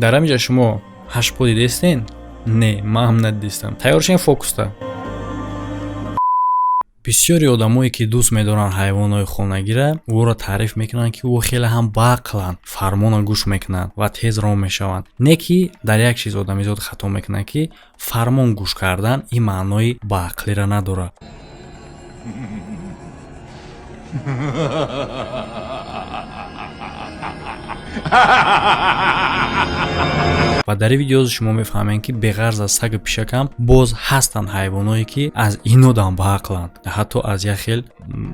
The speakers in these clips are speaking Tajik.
дар ҳаминҷа шумо ҳашпо дидестен? Не, ман ҳам надидистам. Тайёр шавед фокуста. бисёри одамое ки дӯст медоранд ҳайвонои хонагиро ӯро таъриф мекунанд ки ӯ хеле ҳам баақланд, фармона гӯш мекунанд ва тез рон мешаванд. Не ки дар як чиз одамизод хато мекунанд ки фармон гӯш кардан ин маънои баақлиро надорад. ва дар ин видео шумо мефаҳмед ки беғарз аз сагу пишакам боз ҳастанд ҳайвоное ки аз инодам баақланд, ҳатто аз як хел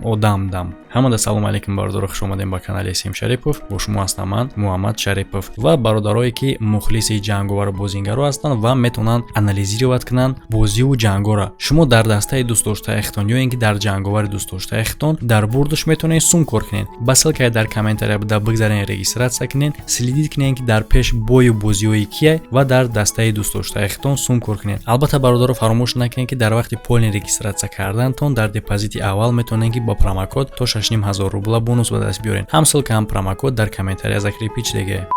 одамдам. ҳамада салом алейкум бародаро, хуш омадем ба канали Сим Шарипов. бо шумо ҳастам ман Муҳаммад Шарипов ва бародарое ки мухлиси ҷанговару бозингаро ҳастанд ва метавонанд анализировать кунанд бозиву ҷангора. шумо дар дастаи дӯстдоштаихтон ё ин ки дар ҷанговари дӯстдоштаихтон дар бурдуш метавонед сум кор кунед. ба ссилкаи дар комментария буда бигзарен, регистратсия кунед, следит кунед ки дар пеш бою бозиҳои кия ва дар дастаи дӯстдоштаихтон сум кор кунед. албатта бародаро фаромӯш накунед ки дар вақти полни регистратсия кардантон дар депозити аввал метавонед ки ба промокод то 6500 рубла бонус ба даст биёред. ҳам ссилка ҳам промокод дар комментария закрепичдеге.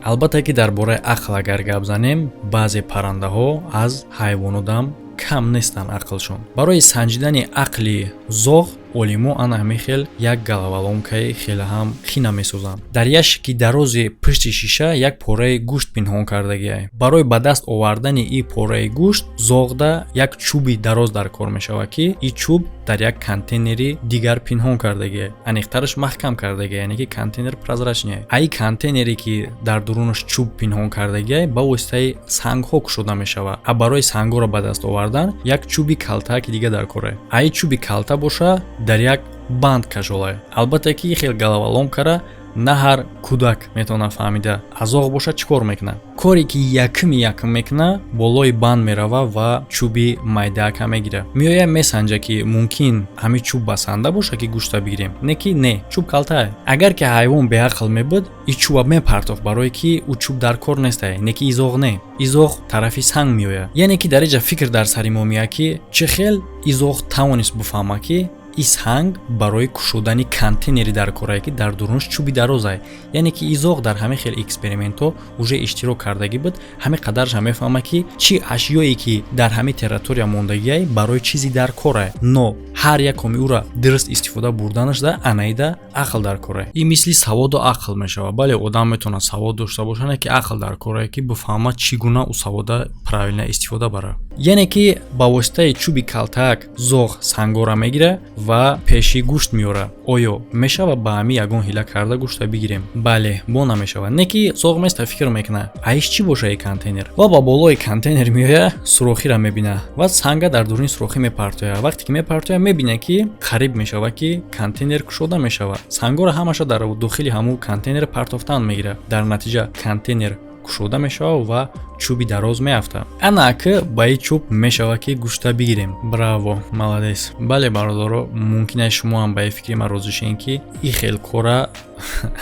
албатта ки дар бораи ақл агар гап занем, баъзе паррандаҳо аз ҳайвонотам кам нестанд ақлшон. барои санҷидани ақли зоғ олимо ана ҳамихел як галаваломкаи хеле ҳам хина месозанд. дар ящики дарози пишти шиша як пораи гӯшт пинҳон кардагиай. барои ба даст овардани ин пораи гӯшт зоғда як чӯби дароз дар кор мешавад ки ин чӯб дар як контейнери дигар пинҳон кардагиай. аниқтараш маҳкам кардагиай, яъне ки контейнер прозрачняй. ай контейнере ки дар дурунаш чӯб пинҳон кардагиай ба воситаи сангҳо кушода мешавад. а барои сангҳоро ба даст овардан як чӯби калтаки дига дар корай. ай чӯби калта боша дар як банд кашолай. албатта ки хел галаваломкара на ҳар кӯдак метавона фаҳмида. азоғ боша чӣ кор мекуна? коре ки якм мекуна, болои банд мерава ва чӯби майдаака мегира. меоя месанҷа ки мумкин ҳамин чӯб басанда боша ки гӯшта бигирем. не ки не, чӯб калтае. агар ки ҳайвон беақл мебуд, ин чӯба мепартофт барое ки ӯ чӯб дар кор нестае. не ки изоғ не. изоғ тарафи санг меоя. яъне ки дар инҷа фикр дар сари мо меояд ки чӣ хел изоғ тавонист буфаҳма ки ин санг барои кушодани контейнери дар корае ки дар дурунаш чӯби дарозае. яъне ки изоғ дар ҳамин хел экспериментҳо уже иштирок кардагӣ буд. ҳамин қадараш ҳам мефаҳма ки чӣ ашёе ки дар ҳамин территория мондагиае барои чизи дар корае. но ҳар якоми ӯра дуруст истифода бурданаш да анаида ақл дар корае. ин мисли саводу ақл мешавад. бале одам метавонад савод дошта бошад, не ки ақл дар корае ки буфаҳмад чӣ гуна ӯ савода правилна истифода барад. яъне ки ба воситаи чӯби калтак зоғ сангора мегира ва пеши гӯшт меора. оё мешавад ба ҳамин ягон ҳила карда гӯшта бигирем? бале, бо намешавад. не ки зоғ места фикр мекуна аиш чӣ боша ин контейнер ва ба болои контейнер меоя, сурохиро мебина ва санга дар дуруни сурохӣ мепартояд. вақте ки мепартояд мебина ки қариб мешавад ки контейнер кушода мешавад. сангора ҳамаша дар дохили ҳамун контейнер партофтан мегирад. дар натиҷа контейнер кушода мешавад ва чӯби дароз меафта. анак ба ин чӯб мешавад ки гӯшта бигирем. браво, маладес. бале бародаро, мумкин аст шумо ҳам ба ин фикри ман розӣ шавед ки ин хел кора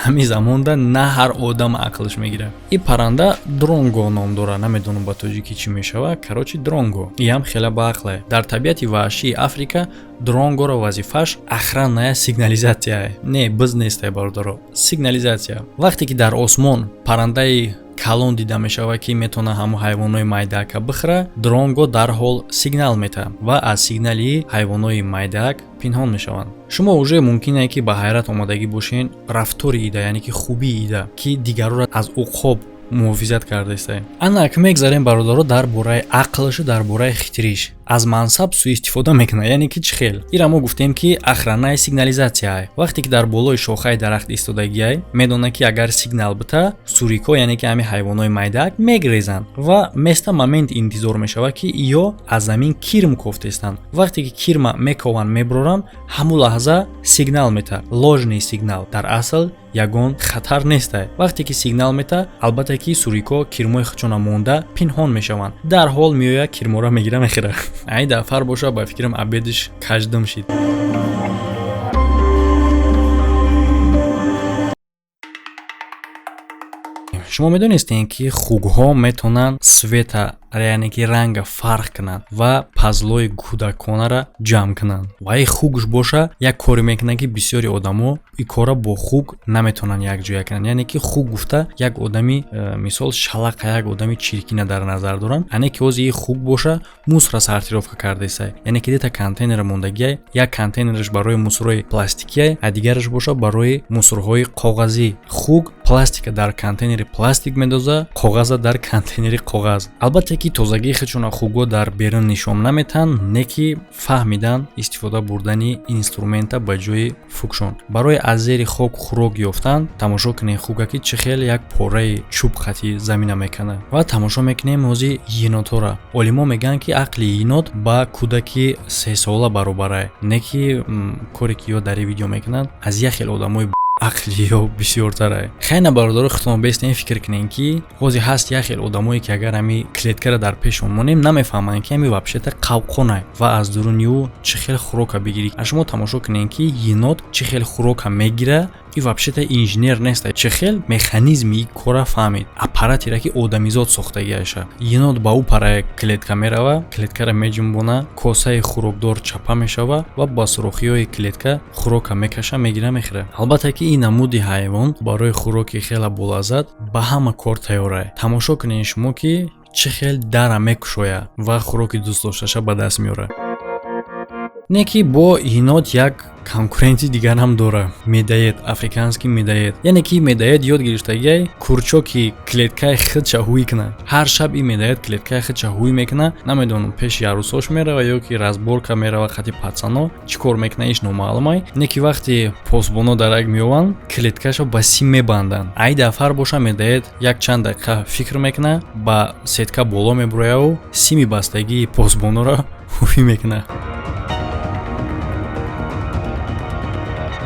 ҳамин замонда на ҳар одам ақлш мегирад. ин парранда дронго ном дорад. намедонам ба тоҷикӣ чӣ мешавад. карочи дронго. ин ҳам хеле баақле. дар табиати ваҳшии Африка дронгоро вазифааш охранная сигнализатсия. не, биз нестае бародаро. сигнализатсия. вақте ки дар осмон паррандаи калон дида мешавад ки метавона ҳамон ҳайвонои майдаака бихӯра, дронго дарҳол сигнал метаҳад ва аз сигнали ҳайвонои майдаак пинҳон мешаванд. шумо уже мумкин аст ки ба ҳайрат омадагӣ бошед рафтори ида, яъне ки хубии ида ки дигароро аз уқоб муҳофизат кардаистае. анак мегзарем бародаро дар бораи ақлш, дар бораи хитриш. аз мансаб суистифода мекунад. яъне ки чӣ хел? ира мо гуфтем ки охранная сигнализатсия. вақте ки дар болои шохаи дарахт истодагиай, медонад ки агар сигнал бита, сурико, яъне ки ҳамин ҳайвонои майдаак мегрезанд ва места момент интизор мешавад ки ё аз замин кирм кофтестанд. вақте ки кирма мекованд, меброранд, ҳамун лаҳза сигнал мета. ложный сигнал. дар асл ягон хатар нестае. вақте ки сигнал мета, албатта ки сурико кирмои хучона монда пинҳон мешаванд. дарҳол меоя кирмора мегира мехӯра. ай дафар боша ба фикрам абедиш каждум шид. шумо медонистед ки хугҳо метавонанд света яъне ки ранга фарқ кунанд ва пазлои кӯдаконаро ҷамъ кунанд. Ва ин хугш боша як коре мекунад ки бисёри одамо ин кора бо хуг наметавонанд якҷоя кунанд. Яъне ки хуг гуфта як одами мисол шалақа, як одами чиркина дар назар доранд. Яъне ки ҳозир ин хуг боша мусора сортировка кардесай. Яъне ки дета контейнер мондагиай, як контейнераш барои мусорҳои пластикиай, а дигараш боша барои мусорҳои коғазӣ. Хуг пластика дар контейнери пластик медоза, коғаза дар контейнери коғаз. Албатта ки тозагии худшона хугҳо дар берун нишон наметан, не ки фаҳмидан истифода бурдани инструмента ба ҷои фукшон. Барои аз зери хок хӯрок ёфтан тамошо кунем хуга ки чӣ хел як пораи чӯб хати замина мекана. Ва тамошо мекунем ҳозир енотҳоро. Олимо мегӯянд ки ақли енот ба кӯдаки 3 сола баробарай. Не ки коре ки ё дар ин видео мекунанд аз як хел одамои ақли ё бисёртарай. Хайна бародаро хитон бестем фикр кунем ки ҳозир ҳаст як хел одамое ки агар ҳами клеткаро дар пешон монем намефаҳманд ки ҳами вабшета қавқонай ва аз дуруни ӯ чӣ хел хӯрока бигирӣ. А шумо тамошо кунем ки енот чӣ хел хӯрока мегира. И вабшета инженер неста, чӣ хел механизми ин кора фаҳмид. Аппаратиро ки одамизод сохтагиаша. Енот ба ӯ параи клетка мерава, клеткаро меҷунбона, косаи хӯрокдор чапа мешава ва ба сурохиҳои клетка хӯрока мекаша, мегира, мехӯра. Албатта ки ин намуди ҳайвон барои хӯроки хела болаззат ба ҳама кор тайёрай. Тамошо кунед шумо ки чӣ хел дара мекушоя ва хӯроки дӯстдошташа ба даст меёра. Не ки бо енот як конкуренти дигар ҳам дора. Медоед, африканский медоед. Яъне ки медоед ёд гирифтагиай курчоки клеткаи худша ҳуй кунад. Ҳар шаб ин медоед клеткаи худша ҳуй мекунад. Намедонам пеши арӯсош мерава ё ки разборка мерава хати пацано. Чӣ кор мекунад иш номаълумай. Не ки вақти посбоно дарак меёванд, клеткашо ба сим мебанданд. Ай дафар боша медоед як чанд дақиқа фикр мекунад, ба сетка боло мебурояв, сими бастагии посбоноро ҳуй мекунад.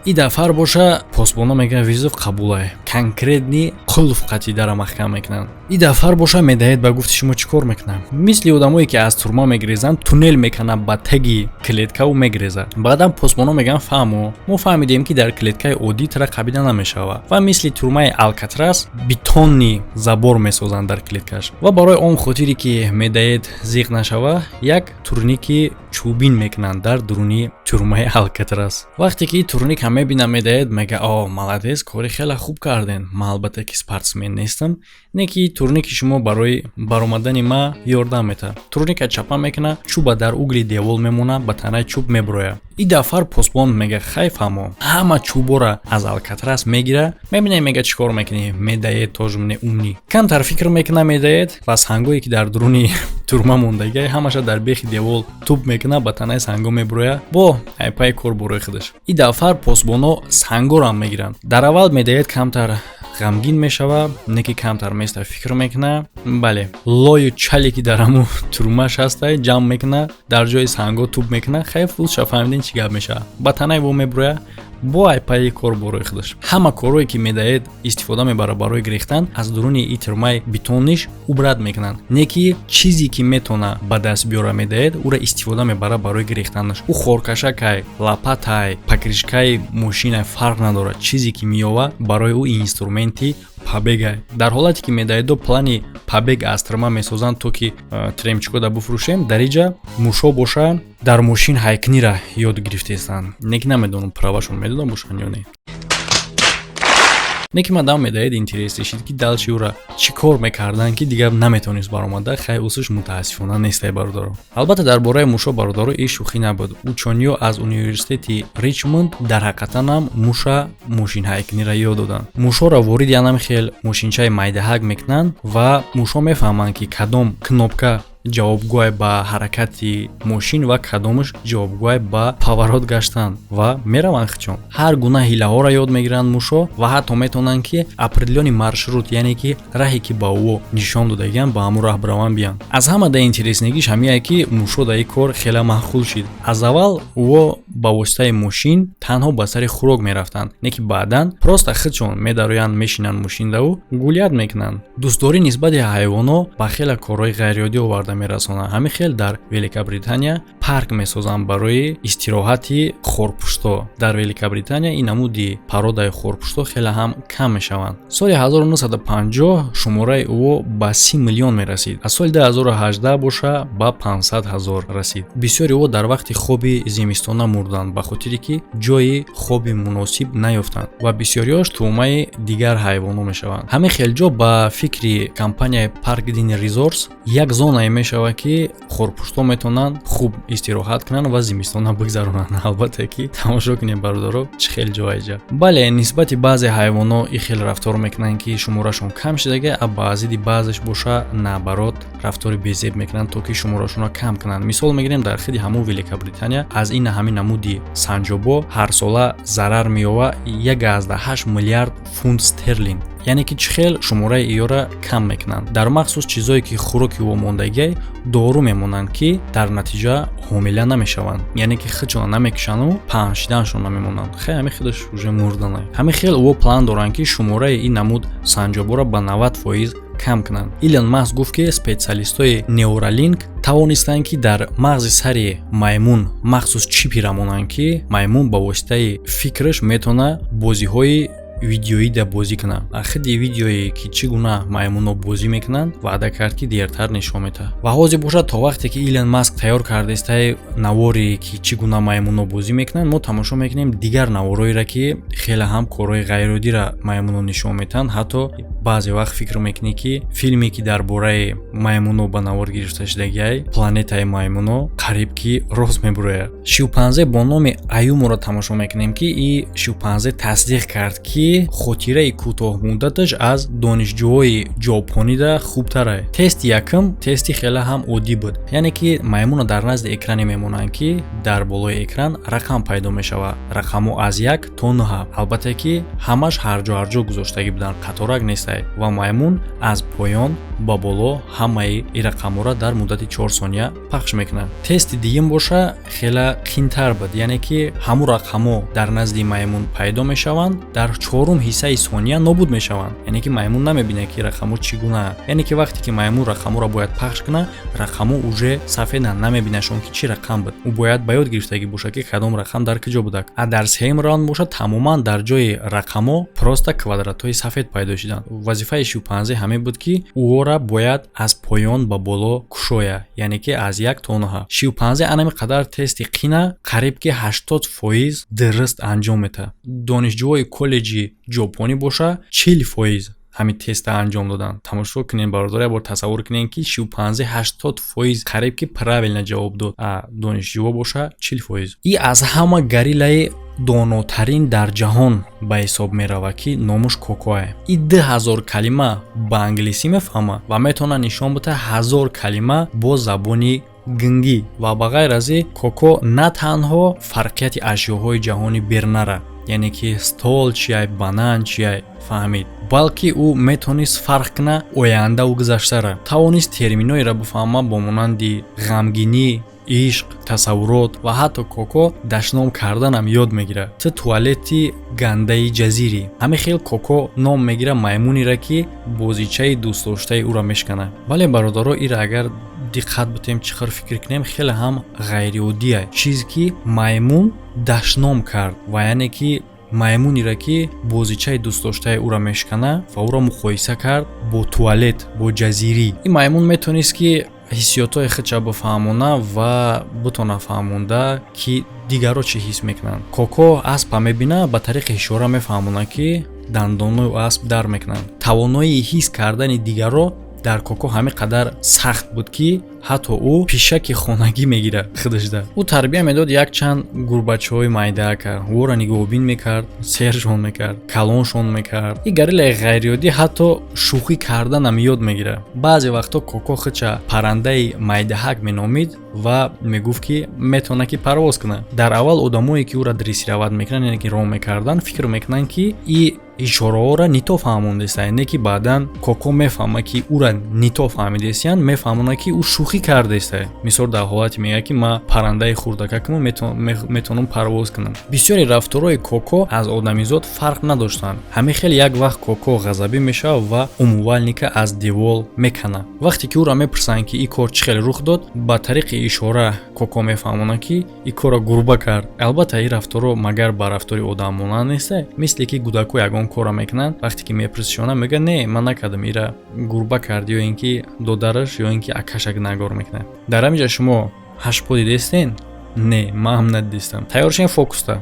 И дафар боша посбоно мегӯяд визов қабулай. Конкретни қулф қатӣ дара маҳкам мекунанд. И дафар боша медоед ба гуфти шумо чӣ кор мекунад. Мисли одамое ки аз турма мегирезанд, туннел мекунад ба таги клеткаву мегирезад. Баъдан посбоно мегӯянд фаҳмо, мо фаҳмидем ки дар клеткаи оддӣ тира қабида намешава. Ва мисли турмаи Алкатрас бетонни забор месозанд дар клеткаш. Ва барои он хотире ки медоед зиқ нашава, як турники чӯбин мекунанд дар дуруни турмаи Алкатрас. Вақте ки турник ҳам мебинад медоед, мега о маладес, кори хеле хуб карден. Ман албатта ки спортсмен нестам. Не ки турники шумо барои баромадани ма ёрдам метавад. Турника чапа мекуна, чӯба дар угли девол мемона, ба танаи чӯб мебурояд. И дафар посбон мега хайф ҳамо. Ҳама чӯбора аз Алкатрас мегира. Мебинай мега чӣ кор мекунӣ? Медоед тожмне умни. Камтар фикр мекуна медоед ва сангое ки дар дуруни турма мондагиай, ҳамаша дар бехи девол тӯб мекуна, ба танаи санго мебурояд. Бо айпай кор борои худаш. И дафар посбоно сангоро ҳам мегиранд. Дар аввал медоед камтар ғамгин мешава, не ки камтар места фикр мекуна. Бале, лою чале ки дар ҳамун турмаш ҳастай ҷамъ мекуна, дар ҷои санго тӯб мекуна. Хайф фулша фаҳмидин чӣ гап мешава. Ба танаи во мебурояд. Бо айпаи кор борои худаш. Ҳама корое ки медоед истифода мебара барои гирифтан аз дуруни ин турмаи бетониш убрат мекунанд. Не ки чизе ки метона ба даст биёра медоед, ӯро истифода мебара барои гирифтанаш. Ӯ хоркашакай, лопатай, покришкаи мошинай фарқ надорад. Чизе ки меёва барои ӯ инструменти побегай. Дар ҳолате ки медоедо плани побег аз турма месозанд то ки тремчикода буфурӯшем, дар инҷа мушо бошанд, дар мошин ҳайкнира ёд гирифтестанд. Не ки намедонам правашон медодам бошанд ё не. Не ки мадам медоед интерес шид ки далчи ӯра чӣ кор мекардан ки дигар наметавонист баромада. Хай усуш мутаассифона нестай бародаро. Албатта дар бораи мушо бародаро ин шӯхӣ набуд. Учёниё аз университети Ричмонд дар ҳақиқатан ҳам муша мошинҳайкнира ёд доданд. Мушоро вориди анам хел мошинчаи майдаҳак мекунанд ва мушо мефаҳманд ки кадом кнопка ҷавобгӯй ба ҳаракати мошин ва кадомаш ҷавобгӯй ба поворот гаштан ва мераванд хичон. Ҳар гуна ҳилаҳоро ёд мегиранд мушо ва ҳатто метавонанд ки определёни маршрут, яъне ки раҳе ки ба ӯ нишон додагианд, ба ҳамун раҳ бираванд биям. Аз ҳамада интереснигиш ҳамие ки мушо дар ин кор хеле маъқул шид. Аз аввал ӯ ба воситаи мошин танҳо ба сари хӯрок мерафтанд, не ки баъдан просто худшон медароянд, мешинанд мошин да ӯ гулят мекунанд. Дӯстдорӣ нисбати ҳайвонот ба хеле корҳои ғайриоддӣ оварда карда мерасонад. Ҳамин хел дар Великобритания парк месозанд барои истироҳати хурпуштҳо. Дар Великобритания ин намуди пародаи хурпуштҳо хеле ҳам кам мешаванд. Соли 1950 шумораи ӯ ба 30 миллион мерасид. Аз соли 2018 боша ба 500 000 расид. Бисёри ӯ дар вақти хоби зимистона мурданд ба хотире ки ҷои хоби муносиб наёфтанд ва бисёриёш тӯъмаи дигар ҳайвонҳо мешаванд. ҳамин хелҷо ба фикри компанияи Park Dini Resorts як зонае мешавад ки хурпуштҳо метавонанд хуб истироҳат кунанд ва зимистона бигзаронанд. Албатта ки тамошо кунед бародаро чӣ хел ҷо аҷаб. Бале нисбати баъзе ҳайвонҳо ин хел рафтор мекунанд ки шуморашон кам шудага, ба зидди баъзеш боша наоборот рафтори безеб мекунанд то ки шуморашонро кам кунанд. Мисол мегирем дар хиди ҳамун Великобритания аз ин ҳамин намуди санҷобо ҳар сола зарар меёва 1.8 миллиард фунт стерлинг. яъне ки чӣ хел шумораи иёра кам мекунанд. дар махсус чизое ки хӯроки вомондагӣ дору мемонанд ки дар натиҷа ҳомила намешаванд, яъне ки хичона намекушанду паҳншиданшон намемонанд. хеле ҳамин хелаш уже мурдана. ҳамин хел ӯ план доранд ки шумораи ин намуд санҷоборо ба 90% кам кунанд. Илон Маск гуфт ки специалистои Neuralink тавонистанд ки дар мағзи сари маймун махсус чипи рамонанд ки маймун ба воситаи фикраш метавона бозиҳои видеоида бозӣ кунад. Ахиди видеое ки чӣ гуна маймунҳо бозӣ мекунанд ваъда кард ки дертар нишон медиҳад. Ва ҳозир бошад то вақте ки Илон Маск тайёр кардааст навори ки чӣ гуна маймунҳо бозӣ мекунанд, мо тамошо мекунем дигар наворҳоеро ки хеле ҳам корҳои ғайриоддиро маймунҳо нишон медиҳанд. Ҳатто баъзе вақт фикр мекунӣ ки филме ки дар бораи маймунҳо ба навор гирифта шудагиай планетаи маймунҳо қариб ки рост мебурояд. Шимпанзе бо номи Аюмуро тамошо мекунем ки ин шимпанзе тасдиқ кард ки хотираи кӯтоҳмуддаташ аз донишҷӯҳои ҷопонида хубтар. Тести якум тести хеле ҳам оддӣ буд. Яъне ки маймуна дар назди экране мемонанд ки дар болои экран рақам пайдо мешавад. Рақамҳо аз 1 то 9. Албатта ки ҳамаш ҳарҷо гузоштагӣ буданд, қаторак нестай. Ва маймун аз поён ба боло ҳамаи ин рақамҳоро дар муддати 4 сония пахш мекунад. Тести дигим боша хеле қиинтар буд. Яъне ки ҳамун рақамҳо дар назди маймун пайдо мешаванд, дар 4 ҳиссаи сония нобуд мешаванд. Яъне ки маймун намебинад ки рақамҳо чӣ гуна. Яъне ки вақте ки маймун рақамҳоро бояд пахш кунад, рақамҳо уже сафеданд, намебинашон ки чӣ рақам буд. Ӯ бояд ба ёд гирифтагӣ боша ки кадом рақам дар куҷо будак. А дар сеюм раунд боша тамоман дар ҷои рақамҳо просто квадратҳои сафед пайдо шуданд. Вазифаи шимпанзе ҳамин буд ки ӯро бояд аз поён ба боло кушоя, яъне ки аз 1 то 9. Шимпанзе анами қадар тести қина қариб ки 80% дуруст анҷом медиҳад. Донишҷӯҳои коллеҷи ҷопонӣ боша 40% ҳамин теста анҷом доданд. Тамошо кунед бародаро, бор тасаввур кунед ки шимпанзе 80% қариб ки правилна ҷавоб дод, а донишҷӯ боша 40%. И аз ҳама гориллаи донотарин дар ҷаҳон ба ҳисоб меравад ки номаш Коко. И 2000 калима ба англисӣ мефаҳмад ва метавонад нишон бида 1000 калима бо забони гингӣ. Ва ба ғайр аз ин Коко на танҳо фарқияти ашёҳои ҷаҳони бернара, яъне ки стол чиай, банан чиай фаҳмид, балки ӯ метавонист фарқ кунад ояндаву гузаштара. Тавонист терминоеро бифаҳмад бо монанди ғамгинӣ, ишқ, тасаввурот ва ҳатто Коко дашном карданам ёд мегирад. Ту туалети гандаи ҷазирӣ. Ҳамин хел Коко ном мегирад маймунеро ки бозичаи дӯстдоштаи ӯро мешканад. Бале бародаро, ира агар диққат бутем чӣ хел фикр кунем, хеле ҳам ғайриоддия. Чизе ки маймун дашном кард ва яъне ки маймунеро ки бозичаи дӯстдоштаи ӯро мешкана ва ӯро муқоиса кард бо туалет, бо ҷазирӣ. Ин маймун метавонист ки ҳиссиётҳои худша бифаҳмона ва бутона фаҳмонда ки дигарро чӣ ҳис мекунанд. Коко аспа мебина, ба тариқи ишора мефаҳмона ки дандонои асп дар мекунанд. Тавоноии ҳис кардани дигарро дар Коко ҳамин қадар сахт буд ки ҳатто ӯ пишаки хонагӣ мегирад худашда. Ӯ тарбия медод якчанд гурбачаҳои майдаака. Ӯро нигоҳубин мекард, сершон мекард, калоншон мекард. И гориллаи ғайриоддӣ ҳатто шӯхӣ карданам ёд мегирад. баъзе вақтҳо Коко худша паррандаи майдаҳак меномид ва мегуфт ки метавонад ки парвоз кунад. Дар аввал одамое ки ӯро дрессироват мекунанд, яъне ки ром мекарданд, фикр мекунанд ки и ишораҳоро нито фаҳмондеста, не ки баъдан коко мефаҳма ки ура нито фаҳмидестиян, мефаҳмона ки ӯ шӯхӣ кардеста. Мисол дар ҳолати мегӯяд ки ман паррандаи хурдакакам метавонам парвоз кунам. бисёри рафторои коко аз одамизод фарқ надоштанд. ҳамехел як вақт коко ғазабӣ мешавад ва умуввалника аз девол мекана. вақте ки ӯро мепурсанд ки ин кор чӣ хел рух дод, ба тариқи ишора коко мефаҳмонад ки ин корро гурба кард. албатта ин рафторо магар ба рафтори одам монанд неста. мисли ки кӯдако ягон корро мекунанд, вақте ки мепурсишонанд мегӯяд не ман накардам, ира гурба кард ё ин ки додараш ё ин ки акашак нагор мекунад. дар ҳамин ҷо шумо ҳашпо дидестен? Не, ман ҳам надидистам. тайёршен фокуста.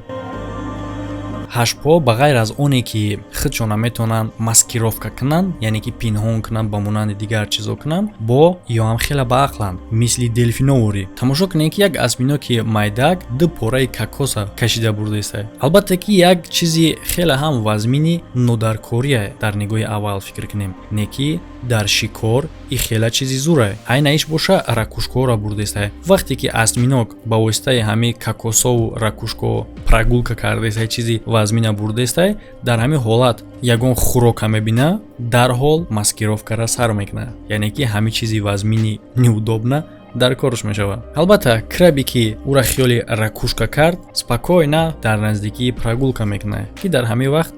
ҳашпо ба ғайр аз оне ки худшона метавонанд маскировка кунанд, яъне ки пинҳон кунанд ба монанди дигар чизо кунанд, бо ё ҳам хела баақланд, мисли делфиноворӣ. тамошо кунед ки як осьминоки майдак ду пораи кокоса кашида бурдеста. албатта ки як чизи хела ҳам вазмини нодаркория дар нигоҳи аввал фикр кунем, не ки дар шикор и хела чизи зура. айнаиш боша ракушкоро бурдеста. вақте ки осьминог ба воситаи ҳамин кокосову ракушко прогулка кардеста, чизи вазмина бурдеста, дар ҳамин ҳолат ягон хӯрока мебина, дарҳол маскировкара сар мекунад, яъне ки ҳамин чизи вазмини неудобна дар корш мешавад. албатта краби ки ӯра хиёли ракушка кард, спокойна дар наздикии прогулка мекунад, ки дар ҳамин вақт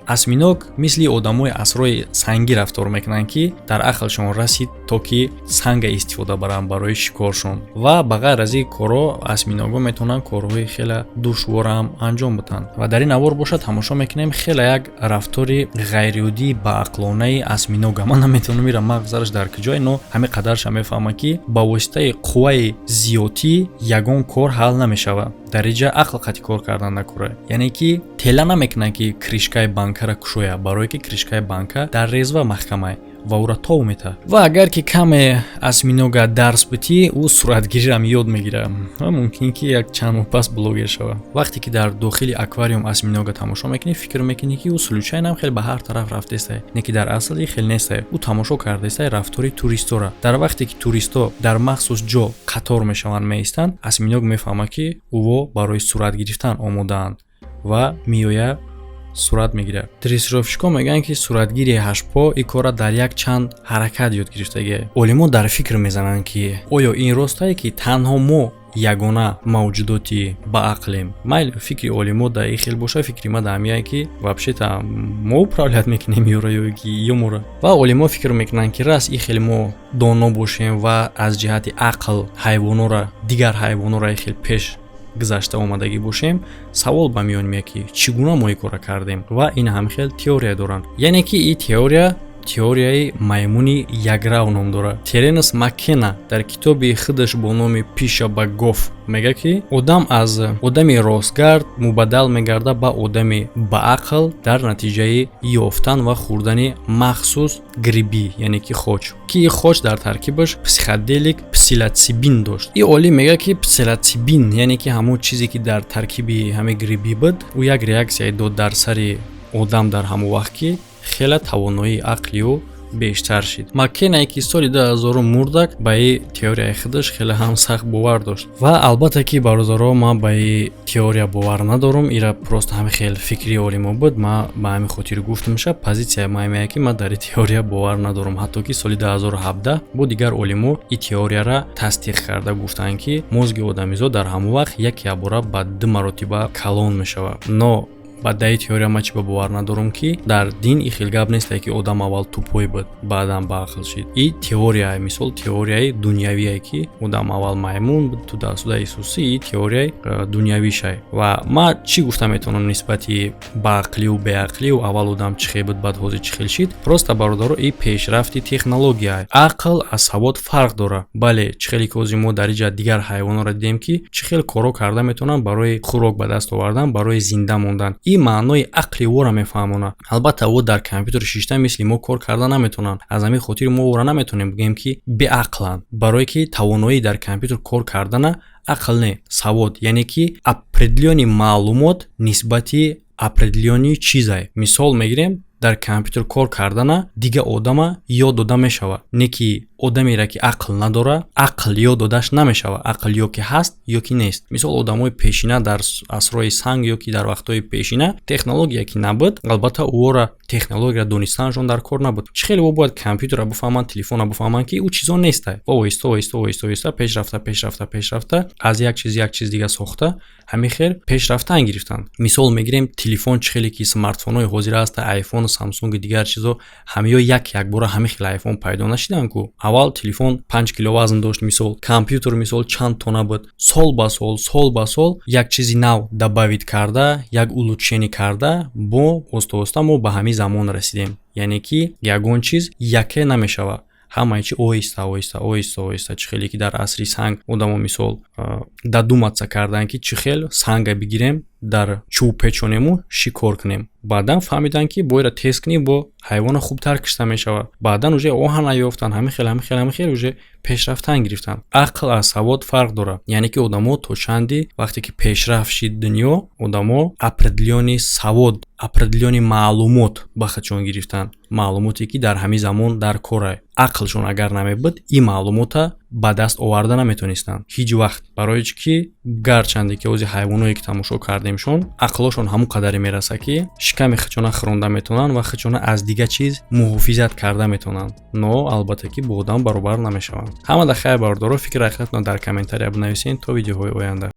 осьминог мисли одамои асрои санги рафтор мекунанд, ки дар ақлшон расид то ки санга истифода баранд барои шикоршон. ва ба ғайр аз ин корҳо осьминогҳо метавонанд корҳои хела душворам анҷом биданд. ва дар ин навор боша тамошо мекунем хела як рафтори ғайриоддии баақлонаи осьминога. ман наметавонам ира мағзараш дар куҷое, но ҳамин қадарша мефаҳмам ки ба воситаи қувваи зиёдӣ ягон кор ҳал намешавад. дар инҷа ақл қатъи кор кардан накора. яъне ки тела намекунад ки кришкаи банкаро кушояд, барое ки кришкаи банка дар резва маҳкамай ва ӯро тов метавад. ва агар ки каме осьминога дарс битӣ, ӯ суратгириам ёд мегирад. мумкин ки як чанд моҳ пас блогер шавад. вақте ки дар дохили аквариум осьминога тамошо мекунӣ, фикр мекунӣ ки ӯ случайнам хел ба ҳар тараф рафтеста, не ки дар асл ин хел неста. ӯ тамошо кардеста рафтори туристора. дар вақте ки туристо дар махсус ҷо қатор мешаванд, меистанд, осьминог мефаҳмад ки ӯво барои сурат гирифтан омодаанд ва меояд сурат мегирад. дрессировщико мегӯянд ки суратгири ҳашпо ин кора дар як чанд ҳаракат ёд гирифтагиа. олимон дар фикр мезананд ки оё ин ростае ки танҳо мо ягона мавҷудоти баақлем. майли фикри олимо дар ин хел боша, фикри ма дар ҳамин ки вообще-то мо управлят мекунем ёро ё моро. ва олимо фикр мекунанд ки рас ин хел мо доно бошем ва аз ҷиҳати ақл ҳайвонора дигар ҳайвонора ин хел пеш гузашта омадагӣ бошем, савол ба миён меяд ки чӣ гуна мо ин кора кардем. ва ин ҳам хел теория доранд. яъне ки ин теорияи маймуни яграв ном дорад. теренс маккена дар китоби худаш бо номи пиша ба гоф мегӯяд ки одам аз одами ростгард мубаддал мегардад ба одами баақл дар натиҷаи ёфтан ва хӯрдани махсус грибӣ, яъне ки хоч, ки ин хоч дар таркибаш психоделик псилоцибин дошт. ин олим мегӯяд ки псилоцибин, яъне ки ҳамон чизе ки дар таркиби ҳамин грибӣ буд, ӯ як реаксияе дод дар сари одам дар ҳамон вақт ки хела тавоноии ақлиё бештар шид. маккенае ки соли 2000 мурдак ба ин теорияи худаш хела ҳам сахт бовар дошт. ва албатта ки бародаро, ман ба ин теория бовар надорам, ира просто ҳамин хел фикри олимо буд. ман ба ҳамин хотир гуфтам ша, позитсияи ман меяд ки ман дар ин теория бовар надорам. ҳатто ки соли 2017 бо дигар олимо ин теорияро тасдиқ карда гуфтанд ки мозги одамизод дар ҳамон вақт як ябора ба 2 маротиба калон мешавад. но ба даи теория ма чӣ ба бовар надорам ки дар дин ин хел гап неста ки одам аввал тупой буд, баъдан баақл шид. ин теория, мисол теорияи дунявие ки одам аввал маймун буд, ту даҳсуда Исуси, ин теорияи дунявишай. ва ман чӣ гуфта метавонам нисбати баақливу беақливу, аввал одам чӣ хел буд, баъд ҳозир чӣ хел шид. просто бародаро, ин пешрафти технология. ақл аз савод фарқ дорад. бале, чӣ хеле ки ҳозир мо дар инҷа дигар ҳайвонотро дидем ки чӣ хел коро карда метавонанд барои хӯрок ба даст овардан, барои зинда мондан. ин маънои ақли ӯро мефаҳмонад. албатта ӯ дар компютери шишта мисли мо кор карда наметавонанд. аз ҳамин хотир мо ӯро наметавонем бигӯем ки беақланд, барое ки тавоноӣ дар компютер кор кардана ақл не, савод, яъне ки определёни маълумот нисбати определёни чизай. Мисол мегирем дар компютер кор кардана дига одама ёд дода мешава. Не ки одамеро ки ақл надора, ақл ёд додаш намешава. Ақл ё ки ҳаст, ё ки нест. Мисол одамои пешина дар асрои санг ё ки дар вақтҳои пешина технология ки набуд, албатта уора технология донистанашон дар кор набуд. Чӣ хеле бояд компютера буфаҳманд, телефона буфаҳманд ки ӯ чизо нестай. Оҳиста пешрафта аз як чиз дига сохта ҳамин хел пешрафтан гирифтанд. Мисол мегирем телефон чӣ хеле ки смартфонҳои ҳозир аст, айфон, самсунг и дигар чизо ҳамеё якбора ҳамин хел айфон пайдо нашидан ку. Аввал телефон 5 кило вазн дошт, мисол компютер мисол чанд тона буд. Сол ба сол як чизи нав дабавид карда, як улучшенӣ карда, бо оста мо ба ҳамин замон расидем. Яъне ки ягон чиз яке намешава. ҳамаи чи оҳиста чӣ хеле ки дар асри санг одамо мисол дадуматса кардан ки чӣ хел санга бигирем дар чӯб печонему шикор кунем. Баъдан фаҳмидан ки боира тест кунем бо ҳайвона хубтар кишта мешава. Баъдан уже оҳан ёфтан ҳамин хел уже пешрафтан гирифтан. Ақл аз савод фарқ дора. Яъне ки одамо то чанди вақте ки пешрафт шид дунё, одамо определёни савод, определёни маълумот ба худшон гирифтан. Маълумоте ки дар ҳамин замон дар корай. Ақлшон агар намебуд, ин маълумота ба даст оварда наметонистанд ҳеҷ вақт. Барои чӣ ки гарчанде ки ози ҳайвоное ки тамошо кардемшон, ақлошон ҳамун қадаре мераса ки шиками худшона хӯронда метавонанд ва худшона аз дига чиз муҳофизат карда метавонанд. Но албатта ки бо одам баробар намешаванд. Ҳамада хайр бардоро, фикр рахатона дар комментария бинависен то видеоҳои оянда.